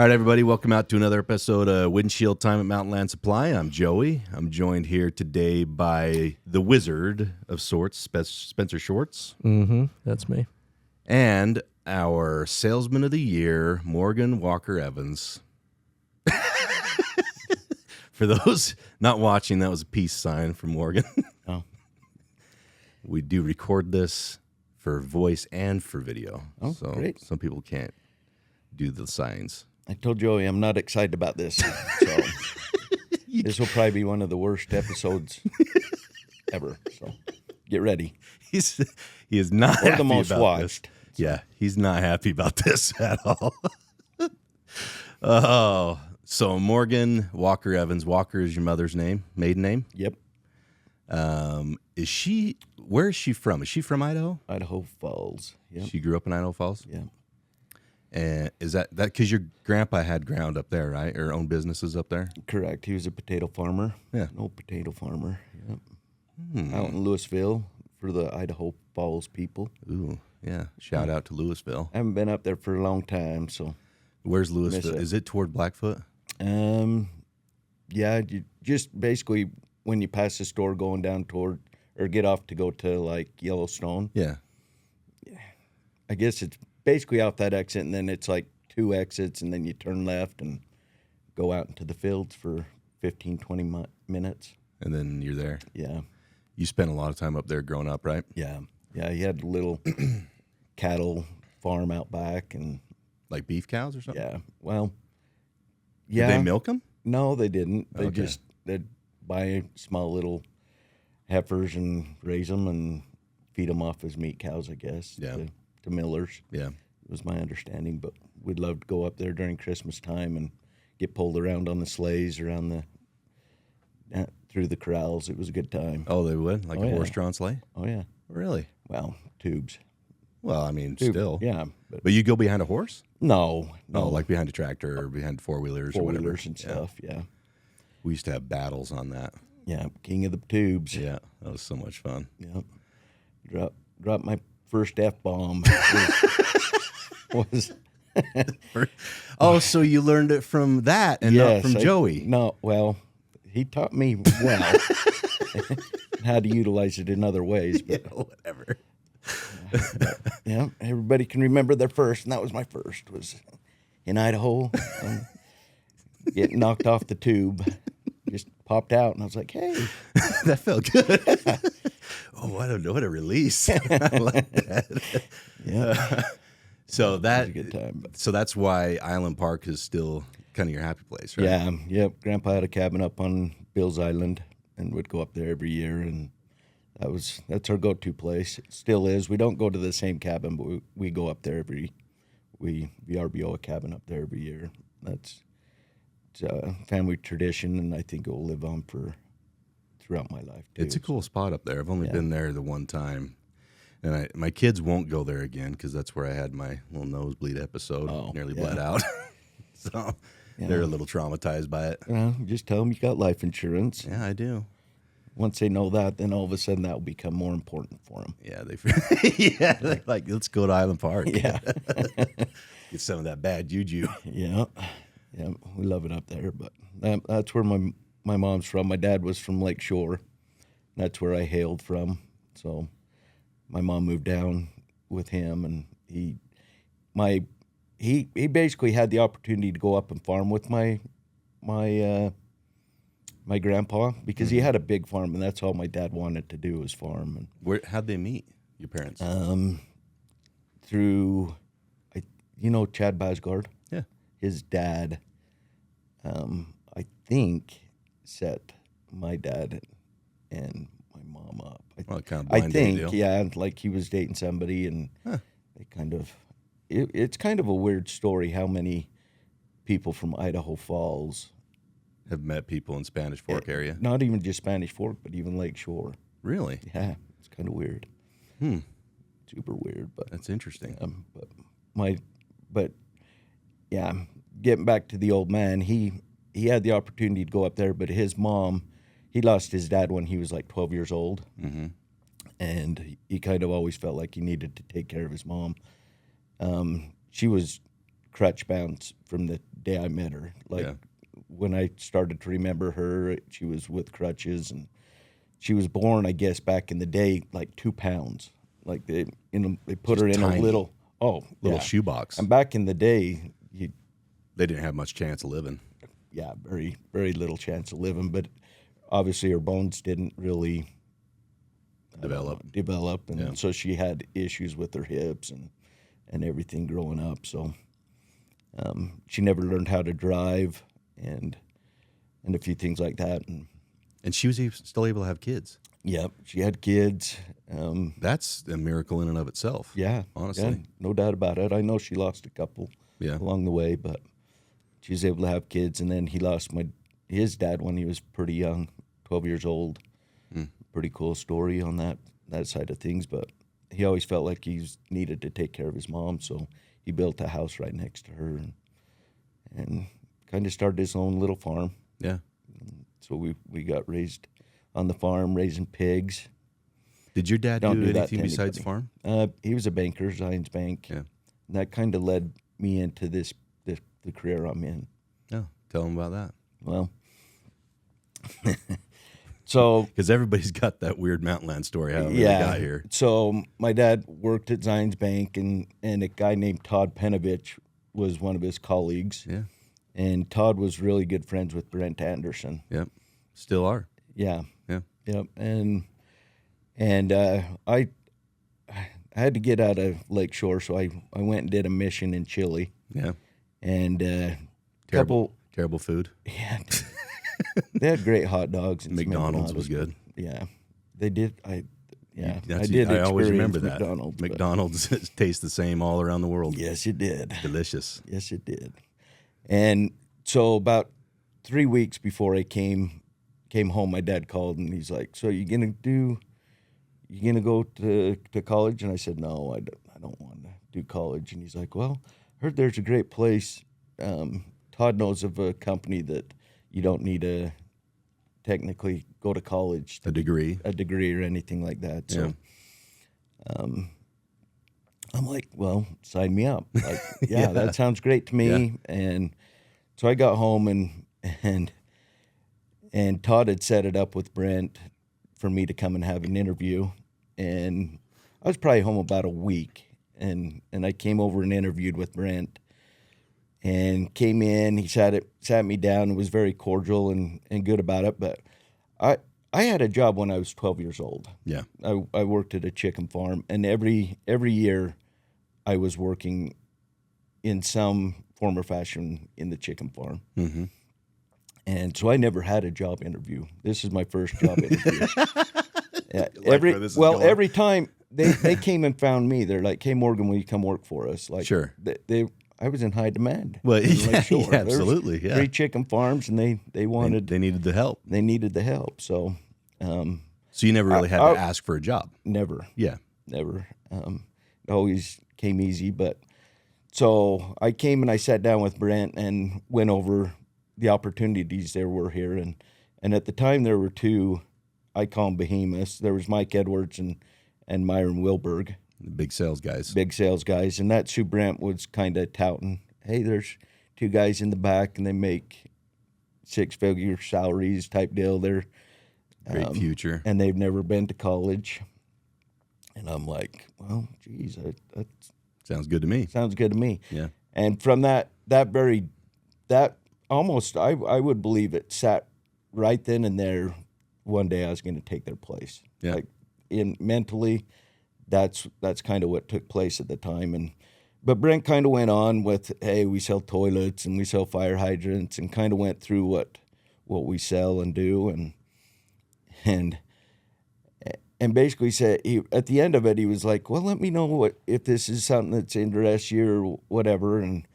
All right, everybody, welcome out to another episode of Windshield Time at Mountainland Supply. I'm Joey. I'm joined here today by the wizard of sorts, Spencer Shorts. That's me. And our salesman of the year, Morgan Walker Evans. For those not watching, that was a peace sign from Morgan. Oh. We do record this for voice and for video. Oh, so great. Some people can't do the signs. I told Joey I'm not excited about this. So this will probably be one of the worst episodes ever. So get ready. He is not Or happy the most about watched. this. Yeah, he's not happy about this at all. Oh, so Morgan Walker Evans. Walker is your mother's name, maiden name. Yep. Where is she from? Is she from Idaho? Idaho Falls. Yep. She grew up in Idaho Falls? Yeah. And is that because your grandpa had ground up there, right? Or owned businesses up there? Correct. He was a potato farmer. Yeah. An old potato farmer. Yep. Out in Louisville for the Idaho Falls people. Ooh, yeah. Shout out to Louisville. I haven't been up there for a long time, so. Where's Louisville? Miss it. Is it toward Blackfoot? Yeah, you just basically when you pass the store going down toward, or get off to go to like Yellowstone. Yeah. I guess it's basically off that exit, and then it's like two exits, and then you turn left and go out into the fields for 15, 20 minutes. And then you're there. Yeah. You spent a lot of time up there growing up, right? Yeah. Yeah, he had a little cattle farm out back, and Like beef cows or something? yeah. Well, yeah. Did they milk them? No, they didn't. They Okay. they'd buy small little heifers and raise them and feed them off as meat cows, I guess. Yeah. To millers. Yeah. Was my understanding, but we'd love to go up there during Christmas time and get pulled around on the sleighs around through the corrals. It was a good time. Oh, they would? Like Oh, a yeah. horse-drawn sleigh? Oh yeah, Really? well, tubes. Well, I mean, Tube, still. yeah, But you go behind a horse? no, Oh, like behind a tractor or behind four-wheelers or whatever. four-wheelers and Yeah. stuff. Yeah, We used to have battles on that. yeah, king of the tubes. Yeah, that was so much fun. Yeah, drop my first F-bomb. was Oh, so you learned it from that and not from Joey. No, well, he taught me well how to utilize it in other ways. But Whatever. yeah, everybody can remember their first, and that was my first. Was in Idaho, getting knocked off the tube, just popped out, and I was like, "Hey, That felt good. Oh, what a release. I like that. yeah, So it was that a good time." But so that's why Island Park is still kind of your happy place, right? yeah, yep. Grandpa had a cabin up on Bill's Island, and would go up there every year, and that's our go-to place. It still is. We don't go to the same cabin, but we go up there we VRBO a cabin up there every year. It's a family tradition, and I think it will live on throughout my life too. It's a cool spot up there. I've only Yeah. been there the one time. And my kids won't go there again because that's where I had my little nosebleed episode. Oh, Nearly yeah. bled out. So they're a little traumatized by it. Well, just tell them you got life insurance. Yeah, I do. Once they know that, then all of a sudden that will become more important for them. Yeah, they're like, let's go to Island Park. Yeah. Get some of that bad juju. Yeah, we love it up there. But that's where my mom's from. My dad was from Lake Shore. That's where I hailed from. So my mom moved down with him, and he basically had the opportunity to go up and farm with my grandpa because he had a big farm, and that's all my dad wanted to do was farm. And How'd they meet, your parents? through, Chad Basgard. Yeah. His dad, I think, set my dad and my mom up. Well, kind of I blind date think, deal. yeah, like he was dating somebody, and they kind of. It's kind of a weird story how many people from Idaho Falls Have met people in Spanish Fork area. not even just Spanish Fork, but even Lake Shore. Really? Yeah, it's kind of weird. Super weird, but That's interesting. but yeah, getting back to the old man, he had the opportunity to go up there, but his mom, he lost his dad when he was like 12 years old, and he kind of always felt like he needed to take care of his mom. She was crutch bound from the day I met her. Like Yeah. when I started to remember her, she was with crutches, and she was born, I guess, back in the day, like 2 pounds. Like they put her in tiny. a little Little shoebox. And back in the day, They didn't have much chance of living. very, very little chance of living. But obviously, her bones didn't really develop, and so she had issues with her hips and everything growing up. So she never learned how to drive, and a few things like that. And she was still able to have kids. Yep, she had kids. That's a miracle in and of itself. Yeah, honestly. yeah, no doubt about it. I know she lost a couple along the way, but she was able to have kids. And then he lost his dad when he was pretty young, 12 years old. Pretty cool story on that side of things. But he always felt like he needed to take care of his mom, so he built a house right next to her and kind of started his own little farm. Yeah. So we got raised on the farm, raising pigs. Did your dad Don't do do that anything to besides anybody. farm? He was a banker, Zions Bank. Yeah. And that kind of led me into the career I'm in. Yeah. Tell him about that. Well, so Because everybody's got that weird Mountainland story how they got here. So my dad worked at Zions Bank, and a guy named Todd Penovich was one of his colleagues. Yeah. And Todd was really good friends with Brent Anderson. Yep. Still are. Yeah. Yeah. Yep. And I had to get out of Lakeshore, so I went and did a mission in Chile. Yeah. And Terrible food. Yeah. They had great hot dogs. And McDonald's was good. Yeah. They did. I always remember that. McDonald's. McDonald's tastes the same all around the world. Yes, it did. Delicious. Yes, it did. And so about 3 weeks before I came home, my dad called and he's like, "So you gonna go to college?" And I said, "No, I don't want to do college." And he's like, "Well, I heard there's a great place. Todd knows of a company that you don't need to technically go to college, A degree. or anything like that." So, I'm like, "Well, sign me up." Like, yeah, that sounds great to me. Yeah. And so I got home and Todd had set it up with Brent for me to come and have an interview. And I was probably home about a week, and I came over and interviewed with Brent. And came in, he sat me down and was very cordial and good about it. But I had a job when I was 12 years old. Yeah. I worked at a chicken farm, and every year I was working in some form or fashion in the chicken farm. Mm-hmm. And so I never had a job interview. This is my first job interview. Yeah, every time they came and found me, they're like, "Hey, Morgan, will you come work for us?" Like, sure. I was in high demand. Well, in Lakeshore. yeah, absolutely. Yeah. 3 chicken farms, and they wanted They needed the help. they needed the help. So, So you never really had to ask for a job. never. Yeah. Never. It always came easy. But so I came and I sat down with Brent and went over the opportunities there were here. And at the time there were 2, I call them behemoths. There was Mike Edwards and Myron Wilberg, The big sales guys. big sales guys. And that's who Brent was kind of touting. Hey, there's 2 guys in the back and they make 6-figure salaries type deal. They're Great future. and they've never been to college. And I'm like, well, geez, that Sounds good to me. sounds good to me. Yeah. And from that almost, I would believe it sat right then and there. One day I was going to take their place. Yeah. Like mentally, that's kind of what took place at the time. But Brent kind of went on with, hey, we sell toilets and we sell fire hydrants, and kind of went through what we sell and do, and basically said, at the end of it, he was like, well, let me know if this is something that's interests you or whatever. And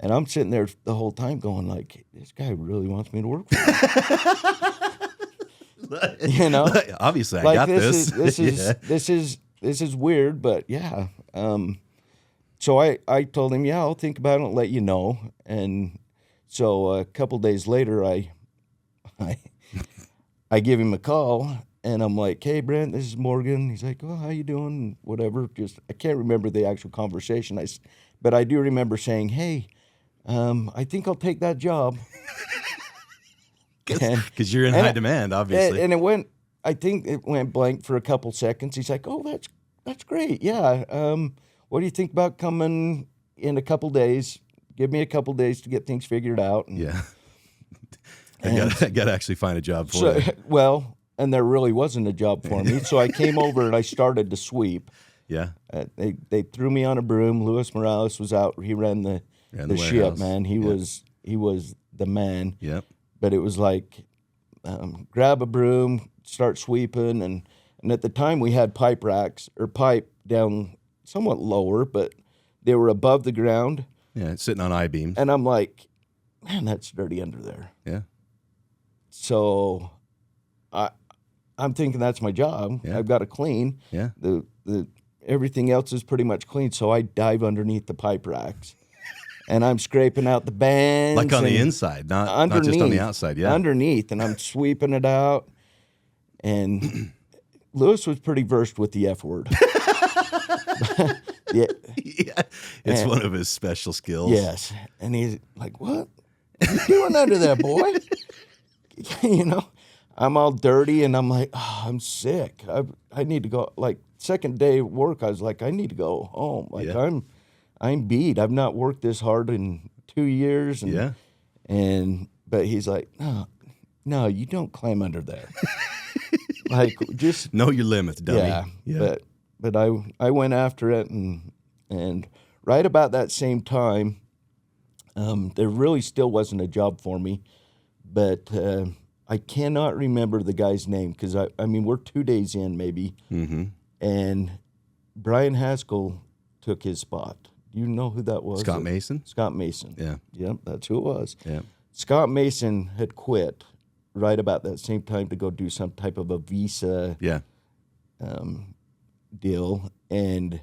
I'm sitting there the whole time going like, this guy really wants me to work for him. You know, Obviously, I like got this. This is weird, but yeah. So I told him, yeah, I'll think about it and let you know. And so a couple days later, I give him a call, and I'm like, hey, Brent, this is Morgan. He's like, oh, how you doing? Whatever. Just I can't remember the actual conversation. But I do remember saying, hey, I think I'll take that job. Because you're in high demand, obviously. And I think it went blank for a couple seconds. He's like, oh, that's great. Yeah. What do you think about coming in a couple days? Give me a couple days to get things figured out. And, yeah. I got to actually find a job for you. Well, and there really wasn't a job for me. So I came over and I started to sweep. Yeah. They threw me on a broom. Luis Morales was out. He ran the ship, man. He was the man. Yep. But it was like, grab a broom, start sweeping, and at the time we had pipe racks or pipe down somewhat lower, but they were above the ground. Yeah, it's sitting on I-beams. And I'm like, man, that's dirty under there. Yeah. So I'm thinking that's my job. Yeah. I've got to clean. Yeah. The everything else is pretty much clean. So I dive underneath the pipe racks. And I'm scraping out the bands. Like on the inside, not just on the outside. Yeah. Underneath. And I'm sweeping it out. And Lewis was pretty versed with the F word. Yeah. It's one of his special skills. Yes. And he's like, what are you doing under there, boy? You know, I'm all dirty and I'm like, oh, I'm sick. I need to go. Like, second day of work, I was like, I need to go home. Like, yeah. I'm beat. I've not worked this hard in 2 years. And, yeah. But he's like, no, you don't climb under there. Like, just know your limits, dummy. Yeah. But I went after it, and right about that same time, there really still wasn't a job for me, but I cannot remember the guy's name because I mean we're 2 days in maybe, and Brian Haskell took his spot. Do you know who that was? Scott Mason? Scott Mason. Yeah. Yep, that's who it was. Yeah. Scott Mason had quit right about that same time to go do some type of a visa deal. And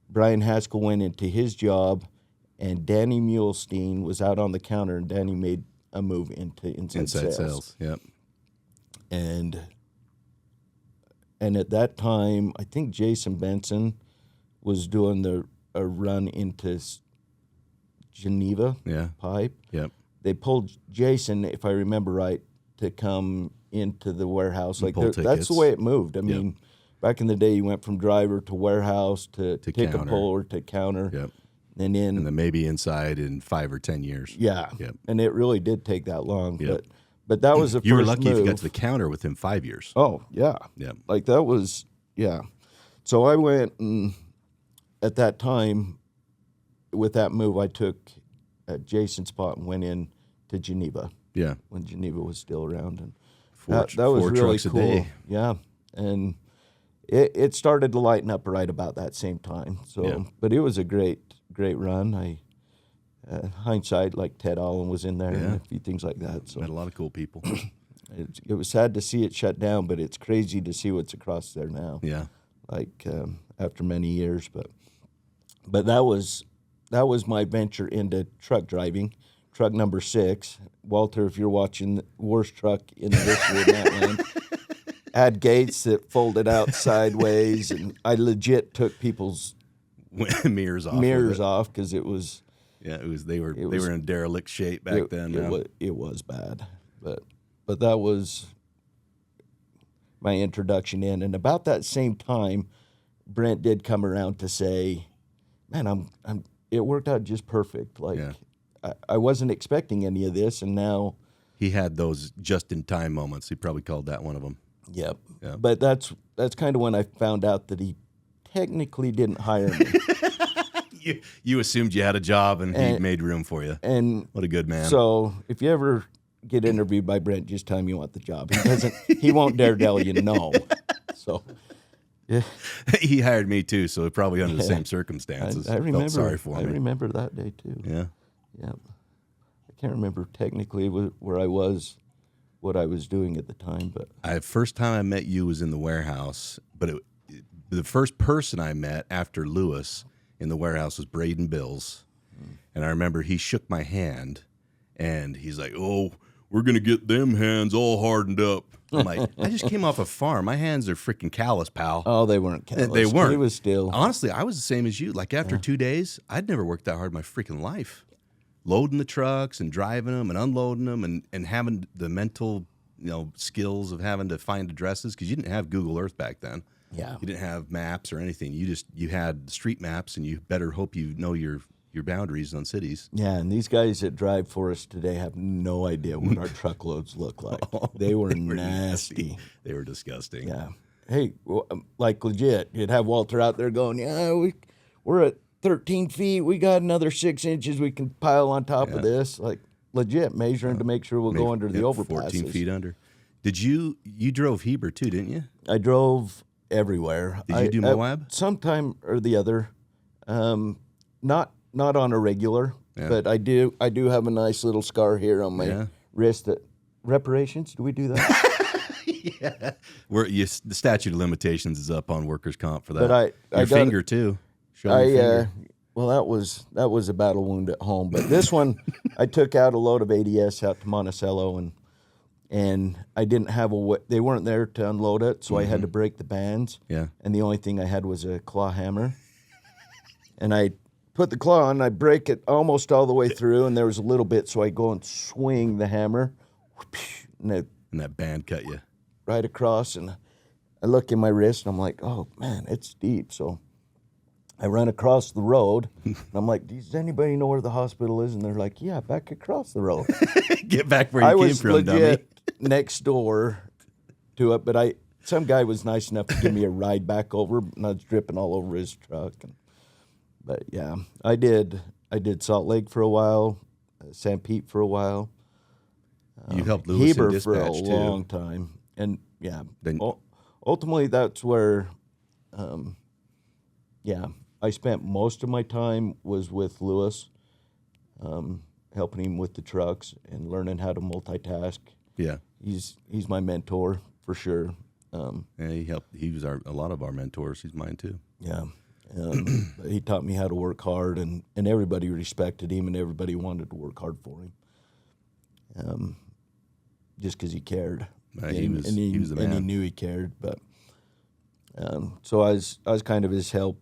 Brian Haskell went into his job, and Danny Muhlstein was out on the counter, and Danny made a move into inside sales. Yep. And at that time, I think Jason Benson was doing a run into Geneva pipe. Yep. They pulled Jason, if I remember right, to come into the warehouse. Like that's the way it moved. I mean, back in the day, you went from driver to warehouse to ticket puller to counter. Yep. And then maybe inside in 5 or 10 years. Yeah. Yep. And it really did take that long. Yep. But that was the first You were lucky move. if you got to the counter within 5 years. Oh, yeah. Yeah. Like that was, yeah. So I went, and at that time, with that move, I took Jason's spot and went in to Geneva. Yeah. When Geneva was still around. And that was four really trucks a cool. day. Yeah. And it started to lighten up right about that same time. So, but it was a great run. Hindsight, like Ted Allen was in there and a few things like that. So met a lot of cool people. It was sad to see it shut down, but it's crazy to see what's across there now. Yeah. Like after many years, but that was my venture into truck driving. Truck number 6, Walter. If you're watching, the worst truck in the history of Mountainland. Had gates that folded out sideways, and I legit took people's mirrors off because it was. Yeah, they were in derelict shape back then. It was bad, but that was my introduction in. And about that same time, Brent did come around to say, "Man, it worked out just perfect. Like I wasn't expecting any of this, and now." He had those just-in-time moments. He probably called that one of them. Yep. But that's kind of when I found out that he technically didn't hire me. You assumed you had a job, and he made room for you. And what a good man. So if you ever get interviewed by Brent, just tell him you want the job. He won't dare tell you no. So yeah. He hired me too, so probably under the same circumstances. I remember. Felt sorry for me. I remember that day too. Yeah. Yep. I can't remember technically where I was, what I was doing at the time, but first time I met you was in the warehouse, but the first person I met after Lewis in the warehouse was Braden Bills, and I remember he shook my hand, and he's like, "Oh, we're going to get them hands all hardened up. I'm like, I just came off a farm. My hands are freaking callous, pal. Oh, they weren't callous. They weren't. It was still. Honestly, I was the same as you. Like after 2 days, I'd never worked that hard in my freaking life. Loading the trucks and driving them and unloading them and having the mental, skills of having to find addresses because you didn't have Google Earth back then. Yeah. You didn't have maps or anything. You had street maps, and you better hope you know your boundaries on cities. Yeah, and these guys that drive for us today have no idea what our truckloads look like. They were nasty. They were disgusting. Yeah. Hey, like legit, you'd have Walter out there going, yeah, we're at 13 feet. We got another 6 inches we can pile on top of this. Like legit measuring to make sure we'll go under the overpasses. 14 feet under. Did you drove Heber too, didn't you? I drove everywhere. Did you do Moab? Sometime or the other. Not on a regular, but I do have a nice little scar here on my wrist. Reparations? Do we do that? Yeah. The statute of limitations is up on workers' comp for that. But your finger too. Show me your finger. Well, that was a battle wound at home. But this one, I took out a load of ADS out to Monticello, and I didn't have they weren't there to unload it, so I had to break the bands. Yeah. And the only thing I had was a claw hammer. And I put the claw on, I break it almost all the way through, and there was a little bit, so I go and swing the hammer, and that band cut you right across, and I look in my wrist, and I'm like, oh, man, it's deep. So I run across the road, and I'm like, does anybody know where the hospital is? And they're like, yeah, back across the road. Get back where you came from, dummy. I was legit next door to it, but some guy was nice enough to give me a ride back over, and I was dripping all over his truck. But yeah, I did Salt Lake for a while, St. Pete for a while. You helped Lewis Heber in dispatch for a too. long time, and yeah, ultimately that's where, I spent most of my time was with Lewis, helping him with the trucks and learning how to multitask. Yeah, he's my mentor for sure. He helped. He was a lot of our mentors. He's mine too. Yeah. He taught me how to work hard, and everybody respected him, and everybody wanted to work hard for him, just because he cared. He was the man. And he knew he cared. But so I was kind of his help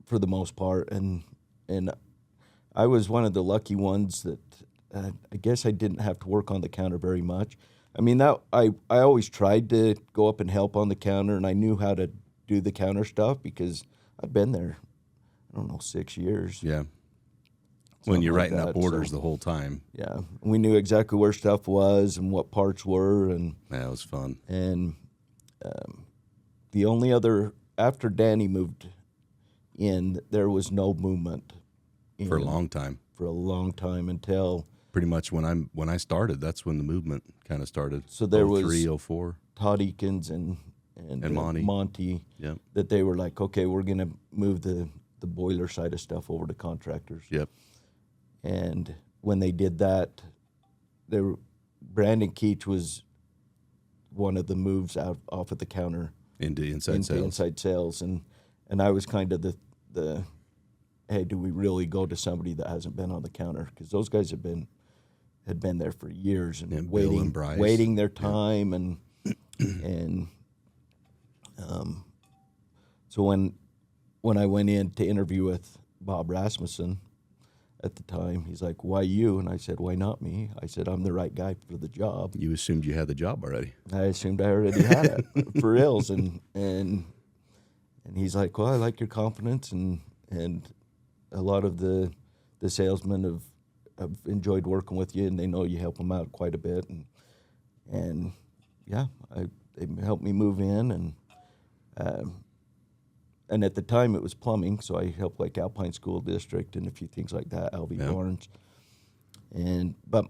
for the most part, and I was one of the lucky ones that I guess I didn't have to work on the counter very much. I mean, that I always tried to go up and help on the counter, and I knew how to do the counter stuff because I've been there, 6 years. Yeah. When you're writing up orders the whole time. Yeah. We knew exactly where stuff was and what parts were. And yeah, it was fun. And the only other, after Danny moved in, there was no movement. For a long time. For a long time until. Pretty much when I started, that's when the movement kind of started. So there was 03, 04. Todd Eakins and Monty, yep. That they were like, okay, we're going to move the boiler side of stuff over to contractors. Yep. And when they did that, Brandon Keach was one of the moves off of the counter into inside sales. And I was kind of the hey, do we really go to somebody that hasn't been on the counter? Because those guys had been there for years and waiting their time and so when I went in to interview with Bob Rasmussen at the time, he's like, why you? And I said, why not me? I said, I'm the right guy for the job. You assumed you had the job already. I assumed I already had it for reals. And he's like, well, I like your confidence, and a lot of the salesmen have enjoyed working with you, and they know you help them out quite a bit. And they helped me move in, and at the time it was plumbing, so I helped like Alpine School District and a few things like that, Alvy Barnes. But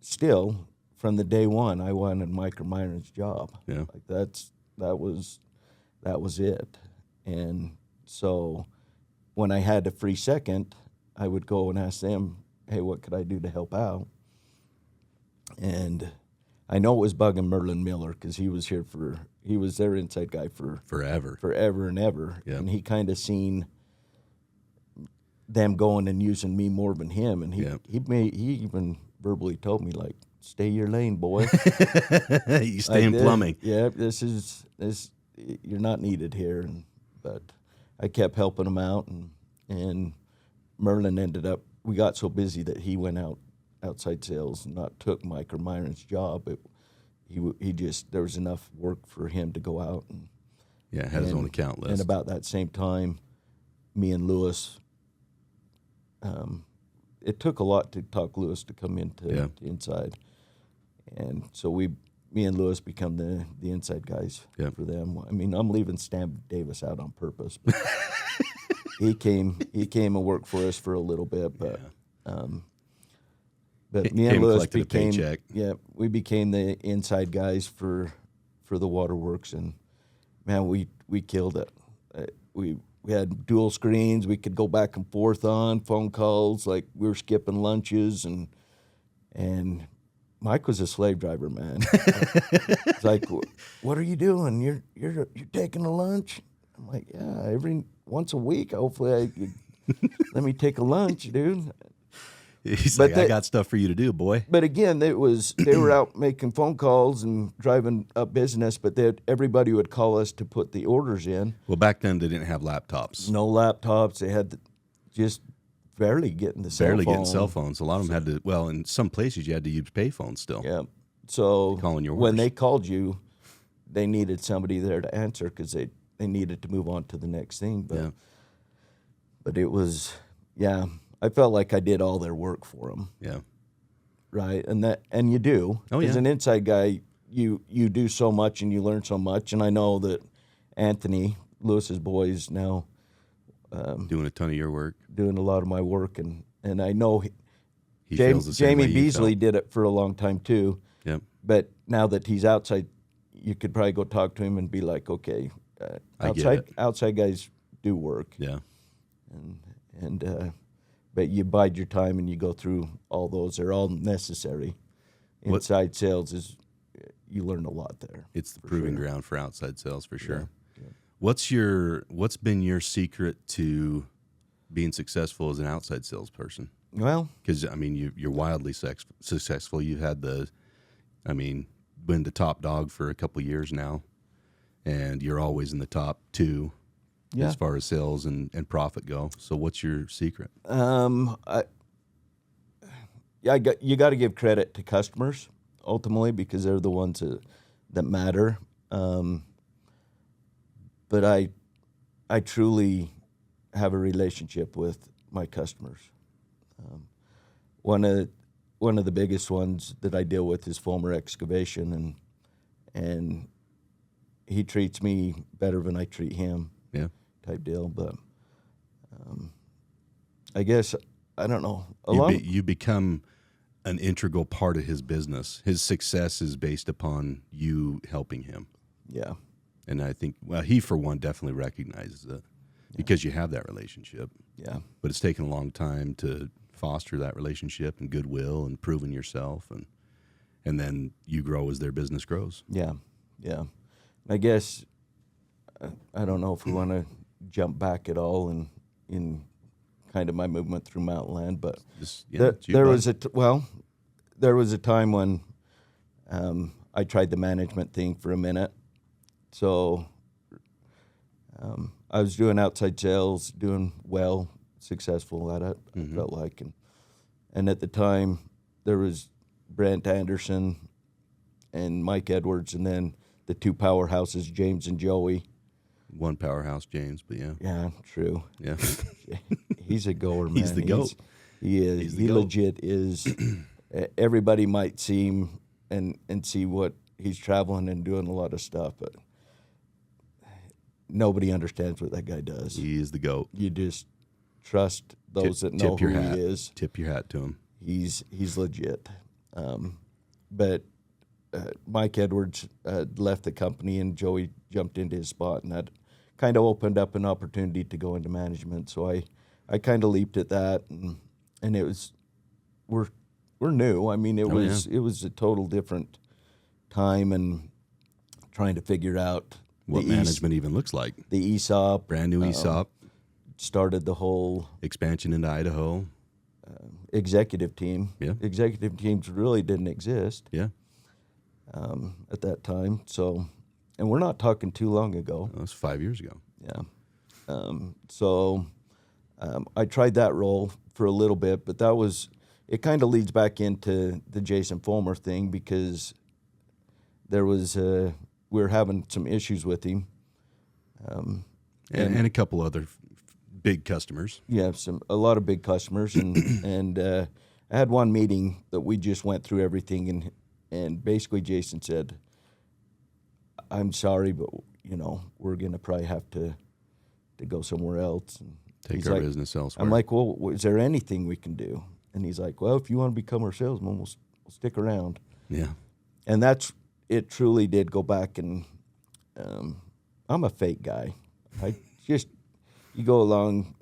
still, from the day one, I wanted Mike or Myron's job. Yeah. Like that was it. And so when I had a free second, I would go and ask them, hey, what could I do to help out? And I know it was bugging Merlin Miller because he was their inside guy for forever and ever. Yep. And he kind of seen them going and using me more than him. And he even verbally told me, like, stay your lane, boy. You stay in plumbing. Yeah, you're not needed here. But I kept helping him out, and Merlin we got so busy that he went outside sales and not took Mike or Myron's job. There was enough work for him to go out and had his own account list. And about that same time, me and Lewis, it took a lot to talk Lewis to come into inside, and so me and Lewis become the inside guys for them. I mean, I'm leaving Stan Davis out on purpose. But he came and worked for us for a little bit, but me and Lewis became we became the inside guys for the waterworks, and man, we killed it. We had dual screens. We could go back and forth on phone calls, like we were skipping lunches, and Mike was a slave driver, man. It's like, what are you doing? You're taking a lunch? I'm like, yeah, every once a week. Hopefully, let me take a lunch, dude. He's like, I got stuff for you to do, boy. But again, they were out making phone calls and driving up business, but everybody would call us to put the orders in. Well, back then they didn't have laptops. No laptops. They had just barely getting the cell phone. Barely getting cell phones. A lot of them had to. Well, in some places you had to use payphones still. Yeah. So calling your orders. When they called you, they needed somebody there to answer because they needed to move on to the next thing. But it was I felt like I did all their work for them. Yeah. Right, and you do. As an inside guy, you do so much and you learn so much. And I know that Anthony, Lewis's boy, is now doing a ton of your work, doing a lot of my work, and I know he feels the same Jamie way Beasley did it for a long time too. Yep. But now that he's outside, you could probably go talk to him and be like, okay, outside guys do work. Yeah. But you bide your time and you go through all those. They're all necessary. Inside sales you learn a lot there. It's the proving ground for outside sales for sure. Yeah. What's been your secret to being successful as an outside salesperson? Well, because I mean you're wildly successful. You've had been the top dog for a couple years now, and you're always in the top two. Yeah. As far as sales and profit go. So what's your secret? You got to give credit to customers ultimately because they're the ones that matter. But I truly have a relationship with my customers. One of the biggest ones that I deal with is Fulmer Excavation, and he treats me better than I treat him. Yeah. Type deal, but I guess I don't know. You become an integral part of his business. His success is based upon you helping him. Yeah, and I think he for one definitely recognizes it because you have that relationship. Yeah, but it's taken a long time to foster that relationship and goodwill and proving yourself, and then you grow as their business grows. Yeah. I guess I don't know if we want to jump back at all in kind of my movement through Mountainland, but there was a time when I tried the management thing for a minute. So I was doing outside sales, doing well, successful at it. I felt like, and at the time there was Brent Anderson and Mike Edwards, and then the two powerhouses, James and Joey. One powerhouse, James, but yeah. Yeah, true. Yeah. He's a goer, man. He's the GOAT. He is. He legit is. Everybody might see him and see what he's traveling and doing a lot of stuff, but nobody understands what that guy does. He is the GOAT. You just trust those that know who he is. Tip your hat to him. He's legit. But Mike Edwards left the company, and Joey jumped into his spot, and that kind of opened up an opportunity to go into management. So I kind of leaped at that, and it was we're new. I mean, it was a total different time, and trying to figure out what management even looks like. The ESOP, brand new ESOP, started the whole expansion into Idaho. executive team. Yeah. Executive teams really didn't exist Yeah. at that time. So, and we're not talking too long ago. That was 5 years ago. Yeah. I tried that role for a little bit, but it kind of leads back into the Jason Fulmer thing because there was, we were having some issues with him. And a couple other big customers. Yeah, a lot of big customers, and I had one meeting that we just went through everything, and basically Jason said, "I'm sorry, but we're gonna probably have to go somewhere else." And Take our business elsewhere. I'm like, "Well, is there anything we can do?" And he's like, "Well, if you want to become our salesman, we'll stick around." Yeah. And it truly did go back, and I'm a fake guy. You go along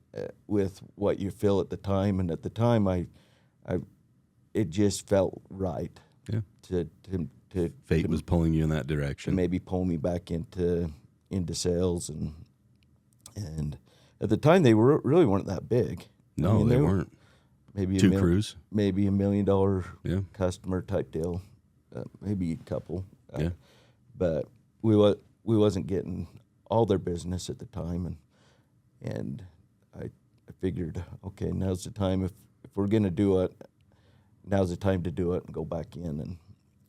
with what you feel at the time, and at the time, it just felt right. Yeah. To Fate was pulling you in that direction. to maybe pull me back into sales, and at the time they really weren't that big. No, I mean, they weren't. Maybe Two crews. maybe $1 million Yeah. customer type deal, maybe a couple. Yeah. But we wasn't getting all their business at the time, and I figured, okay, now's the time. If we're gonna do it, now's the time to do it and go back in,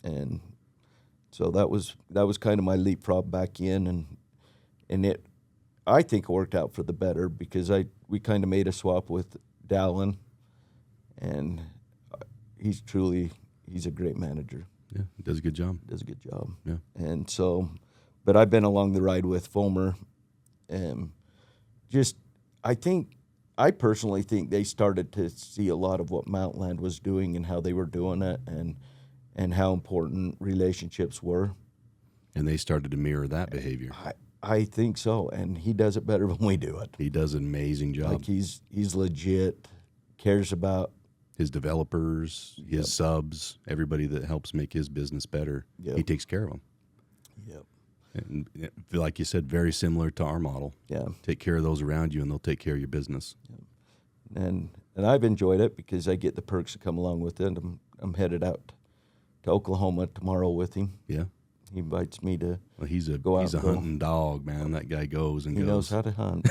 and so that was kind of my leapfrog back in, and I think it worked out for the better because we kind of made a swap with Dallin, and he's a great manager. Yeah, he does a good job. Does a good job. Yeah. And so, but I've been along the ride with Fulmer, and I personally think they started to see a lot of what Mountainland was doing and how they were doing it, and how important relationships were. And they started to mirror that behavior. I think so, and he does it better when we do it. He does an amazing job. Like he's legit, cares about his developers, his Yep. subs, everybody that helps make his business better. Yep. He takes care of them. Yep. And like you said, very similar to our model. Yeah. Take care of those around you, and they'll take care of your business. And I've enjoyed it because I get the perks that come along with it. I'm headed out to Oklahoma tomorrow with him. Yeah. He invites me to. Well, he's a Go out and go. hunting dog, man. That guy goes and He goes. knows how to hunt.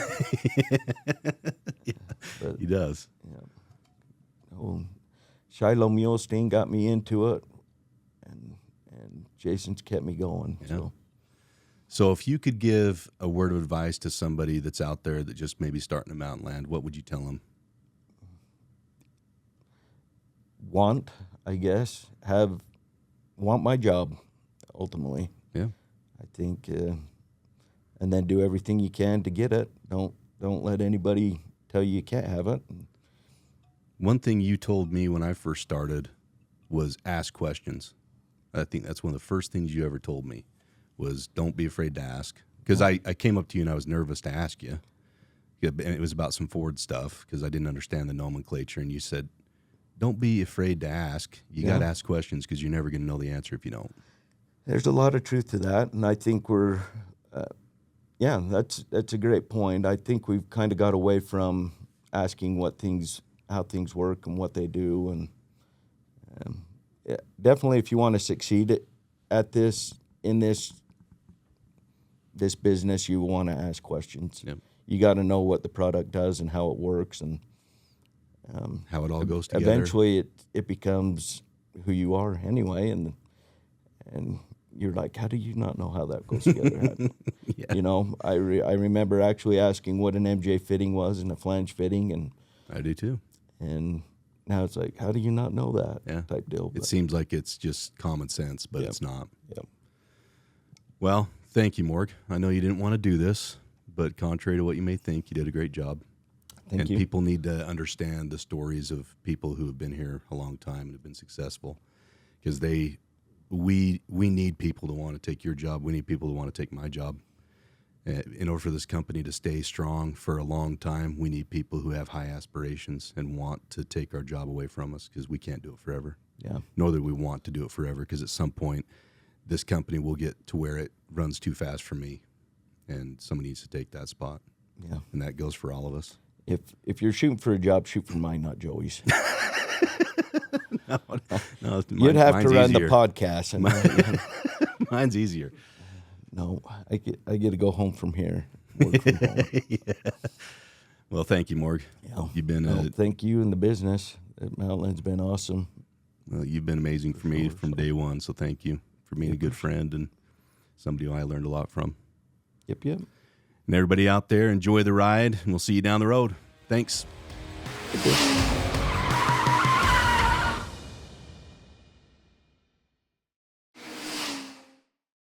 Yeah, But, he does. oh, Shiloh Mulestein got me into it, and Jason's kept me going. Yeah. So if you could give a word of advice to somebody that's out there that just maybe starting a Mountainland, what would you tell them? I guess, want my job, ultimately. Yeah. I think, and then do everything you can to get it. Don't let anybody tell you can't have it. One thing you told me when I first started was ask questions. I think that's one of the first things you ever told me was don't be afraid to ask. Because I came up to you and I was nervous to ask you. And it was about some Ford stuff because I didn't understand the nomenclature. And you said, don't be afraid to ask. You got to ask questions because you're never going to know the answer if you don't. There's a lot of truth to that, and I think we're, that's a great point. I think we've kind of got away from asking how things work and what they do, and definitely if you want to succeed at this in this business, you want to ask questions. Yep. You got to know what the product does and how it works, and how it all goes together. Eventually, it becomes who you are anyway, and you're like, how do you not know how that goes together? Yeah. I remember actually asking what an MJ fitting was and a flange fitting, and I do too. And now it's like, how do you not know that? Yeah. Type deal. It seems like it's just common sense, but it's not. Yep. Well, thank you, Morg. I know you didn't want to do this, but contrary to what you may think, you did a great job. Thank you. People need to understand the stories of people who have been here a long time and have been successful, because we need people to want to take your job. We need people to want to take my job. In order for this company to stay strong for a long time, we need people who have high aspirations and want to take our job away from us, because we can't do it forever. Yeah. Nor that we want to do it forever, because at some point this company will get to where it runs too fast for me, and somebody needs to take that spot. Yeah. And that goes for all of us. If you're shooting for a job, shoot for mine, not Joey's. No, You'd have to mine's run easier. the podcast. And Mine's easier. no, I get to go home from here. Work from home. Well, thank you, Morg. Yeah. You've been Well, thank you and the business. Mountainland's been awesome. well, you've been amazing for me from day one. So thank you for being a good friend and somebody who I learned a lot from. Yep. And everybody out there, enjoy the ride, and we'll see you down the road. Thanks. Good.